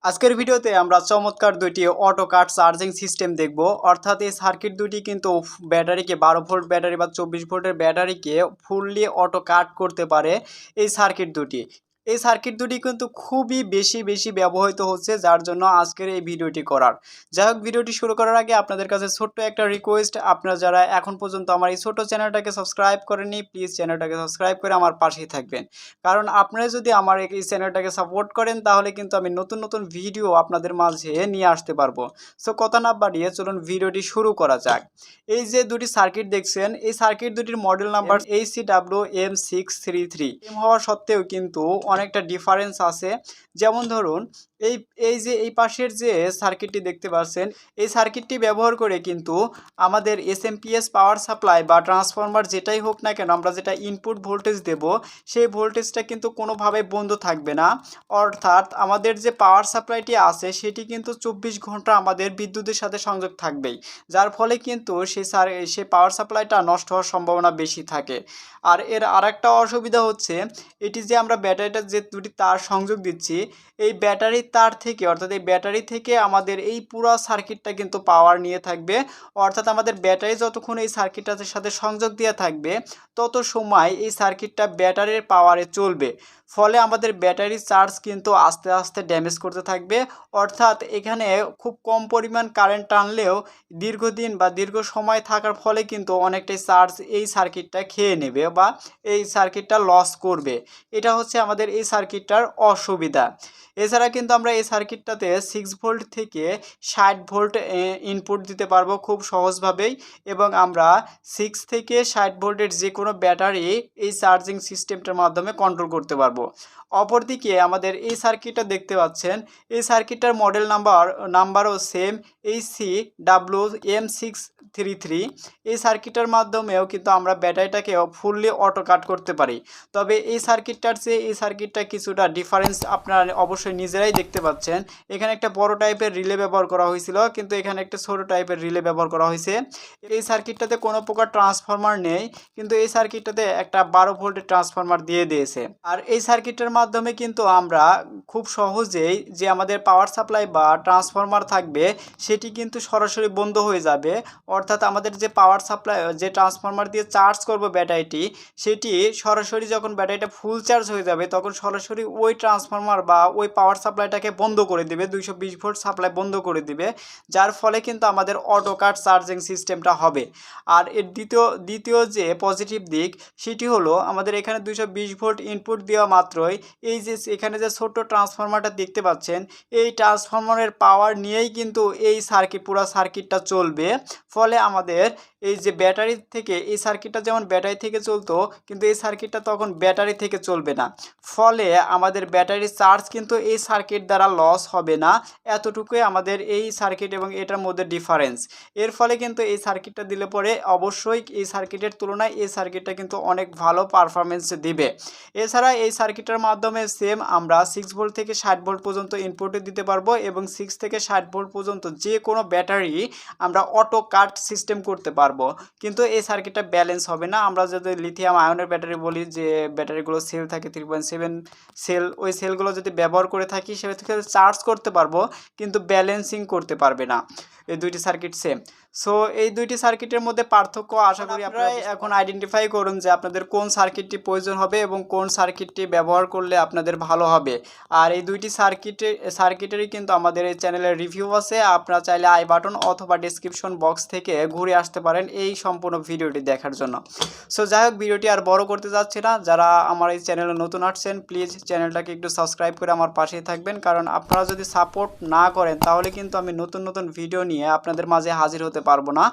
আজকের ভিডিওতে আমরা চমৎকার দুইটি অটো কাট চার্জিং সিস্টেম দেখব। অর্থাৎ এই সার্কিট দুটি কিন্তু ব্যাটারিকে 12 ভোল্ট ব্যাটারি বা 24 ভোল্টের ব্যাটারিকে ফুললি অটো কাট করতে পারে। এই সার্কিট দুটি কিন্তু খুবই বেশি ব্যবহৃত হচ্ছে, যার জন্য আজকের এই ভিডিওটি করার। যাই হোক, ভিডিওটি শুরু করার আগে আপনাদের কাছে ছোট্ট একটা রিকোয়েস্ট, আপনারা যারা এখন পর্যন্ত আমার এই ছোট চ্যানেলটাকে সাবস্ক্রাইব করেননি, প্লিজ চ্যানেলটাকে সাবস্ক্রাইব করে আমার পাশেই থাকবেন। কারণ আপনারা যদি আমার এই চ্যানেলটাকে সাপোর্ট করেন, তাহলে কিন্তু আমি নতুন ভিডিও আপনাদের মাঝে নিয়ে আসতে পারবো। সো কথা না বাড়িয়ে চলুন ভিডিওটি শুরু করা যাক। এই যে দুটি সার্কিট দেখছেন, এই সার্কিট দুটির model number HCW M633। Same হওয়া সত্ত্বেও কিন্তু অনেকটা ডিফারেন্স আছে। যেমন ধরুন, এই পাশের যে সার্কিটটি দেখতে পাচ্ছেন, এই সার্কিটটি ব্যবহার করে কিন্তু আমাদের এসএমপিএস পাওয়ার সাপ্লাই বা ট্রান্সফরমার যেটাই হোক না কেন, আমরা যেটা ইনপুট ভোল্টেজ দেব, সেই ভোল্টেজটা কিন্তু কোনোভাবে বন্ধ থাকবে না। অর্থাৎ আমাদের যে পাওয়ার সাপ্লাইটি আছে সেটি কিন্তু 24 ঘন্টা আমাদের বিদ্যুতের সাথে সংযোগ থাকবেই, যার ফলে কিন্তু সেই পাওয়ার সাপ্লাইটা নষ্ট হওয়ার সম্ভাবনা বেশি থাকে। আর এর আরেকটা অসুবিধা হচ্ছে, এটি যে আমরা ব্যাটারিটা যে দুটি তার সংযোগ দিচ্ছি, এই ব্যাটারির তার থেকে, অর্থাৎ এই ব্যাটারি থেকে আমাদের এই পুরো সার্কিটটা কিন্তু পাওয়ার নিয়ে থাকবে। অর্থাৎ আমাদের ব্যাটারি যতক্ষণ এই সার্কিটটার সাথে সংযোগ দিয়ে থাকবে, তত সময় এই সার্কিটটা ব্যাটারির পাওয়ারে চলবে। ফলে আমাদের ব্যাটারি চার্জ কিন্তু আস্তে আস্তে ড্যামেজ করতে থাকবে। অর্থাৎ এখানে খুব কম পরিমাণ কারেন্ট টানলেও দীর্ঘদিন বা দীর্ঘ সময় থাকার ফলে কিন্তু অনেকটাই চার্জ এই সার্কিটটা খেয়ে নেবে বা এই সার্কিটটা লস করবে। এটা হচ্ছে আমাদের এই সার্কিটটার অসুবিধা। এছাড়া কিন্তু আমরা এই সার্কিটটাতে 6 ভোল্ট থেকে 60 ভোল্ট ইনপুট দিতে পারবো খুব সহজভাবেই, এবং আমরা 6 থেকে 60 ভোল্টের যে কোনো ব্যাটারি এই চার্জিং সিস্টেমটার মাধ্যমে কন্ট্রোল করতে পারবো। অপরদিকে আমাদের এই সার্কিটটা দেখতে পাচ্ছেন, এই সার্কিটটার মডেল নাম্বারও সেম HCW M633। এই সার্কিটের মাধ্যমেও কিন্তু আমরা ব্যাটারিটাকে ফুললি অটো কাট করতে পারি। তবে এই সার্কিটটার চেয়ে এই সার্কিটটা কিছুটা ডিফারেন্স আপনারা অবশ্যই নিজেরাই দেখতে পাচ্ছেন। এখানে একটা বড় টাইপের রিলে ব্যবহার করা হয়েছিল, কিন্তু এখানে একটা ছোট টাইপের রিলে ব্যবহার করা হয়েছে। এই সার্কিটটাতে কোনো প্রকার ট্রান্সফরমার নেই, কিন্তু এই সার্কিটটাতে একটা 12 ভোল্টের ট্রান্সফরমার দিয়ে দিয়েছে। আর এই সার্কিটের মাধ্যমে কিন্তু আমরা খুব সহজেই যে আমাদের পাওয়ার সাপ্লাই বা ট্রান্সফরমার থাকবে, সেটি কিন্তু সরাসরি বন্ধ হয়ে যাবে। অর্থাৎ আমাদের যে পাওয়ার সাপ্লাই, যে ট্রান্সফরমার দিয়ে চার্জ করব ব্যাটারিটি, সেটি সরাসরি যখন ব্যাটারিটা ফুল চার্জ হয়ে যাবে, তখন সরাসরি ওই ট্রান্সফরমার বা ওই পাওয়ার সাপ্লাইটাকে বন্ধ করে দিবে, 220 ভোল্ট সাপ্লাই বন্ধ করে দিবে, যার ফলে কিন্তু আমাদের অটো কাট চার্জিং সিস্টেমটা হবে। আর এর দ্বিতীয় যে পজিটিভ দিক, সেটি হলো আমাদের এখানে 220 ভোল্ট ইনপুট দেওয়া মাত্রই এই যে এখানে যে ছোট্ট ট্রান্সফরমারটা দেখতে পাচ্ছেন, এই ট্রান্সফরমারের পাওয়ার নিয়েই কিন্তু এই পুরো সার্কিটটা চলবে। ফলে আমাদের এই যে ব্যাটারি থেকে, এই সার্কিটটা যেমন ব্যাটারি থেকে চলতো, কিন্তু এই সার্কিটটা তখন ব্যাটারি থেকে চলবে না। ফলে আমাদের ব্যাটারির চার্জ কিন্তু এই সার্কিট দ্বারা লস হবে না। এতটুকুই আমাদের এই সার্কিট এবং এটার মধ্যে ডিফারেন্স। এর ফলে কিন্তু এই সার্কিটটা দিলে পরে অবশ্যই এই সার্কিটের তুলনায় এই সার্কিটটা কিন্তু অনেক ভালো পারফরমেন্স দিবে। এছাড়া এই সার্কিটের মাধ্যমে সেম আমরা 6 ভোল্ট থেকে 60 ভোল্ট পর্যন্ত ইনপুটে দিতে পারবো, এবং 6 থেকে 60 ভোল্ট পর্যন্ত যে কোনো ব্যাটারি আমরা অটো কাট সিস্টেম করতে পারবো। কিন্তু এই সার্কিটটা ব্যালেন্স হবে না। আমরা যদি লিথিয়াম আয়নের ব্যাটারি বলি, যে ব্যাটারিগুলো সেল থাকে 3.7 সেল, ওই সেলগুলো যদি ব্যবহার করে থাকি, সে থেকে চার্জ করতে পারবো, কিন্তু ব্যালেন্সিং করতে পারবে না। এই দুইটি সার্কিট সেম। সো এই দুইটি সার্কিটের মধ্যে পার্থক্য আশা করি আপনারা এখন আইডেন্টিফাই করুন যে আপনাদের কোন সার্কিটটি প্রয়োজন হবে এবং কোন সার্কিটটি ব্যবহার করলে আপনাদের ভালো হবে। আর এই দুইটি সার্কিটেরই কিন্তু আমাদের এই চ্যানেলের রিভিউ আছে। আপনারা চাইলে আই বাটন অথবা ডেসক্রিপশন বক্স থেকে ঘুরে আসতে পারেন এই সম্পূর্ণ ভিডিওটি দেখার জন্য। সো যাই হোক, ভিডিওটি আর বড় করতে যাচ্ছে না। যারা আমার এই চ্যানেলে নতুন আসছেন, প্লিজ চ্যানেলটাকে একটু সাবস্ক্রাইব করে আমার পাশেই থাকবেন। কারণ আপনারা যদি সাপোর্ট না করেন, তাহলে কিন্তু আমি নতুন ভিডিও নিয়ে আপনাদের মাঝে হাজির হতে পারবো না।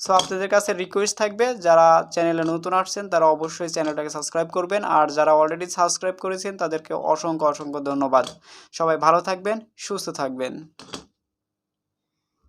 সো আপনাদের কাছে রিকোয়েস্ট থাকবে, যারা চ্যানেলে নতুন আসছেন তারা অবশ্যই চ্যানেলটাকে সাবস্ক্রাইব করবেন, আর যারা অলরেডি সাবস্ক্রাইব করেছেন তাদেরকে অসংখ্য ধন্যবাদ। সবাই ভালো থাকবেন, সুস্থ থাকবেন।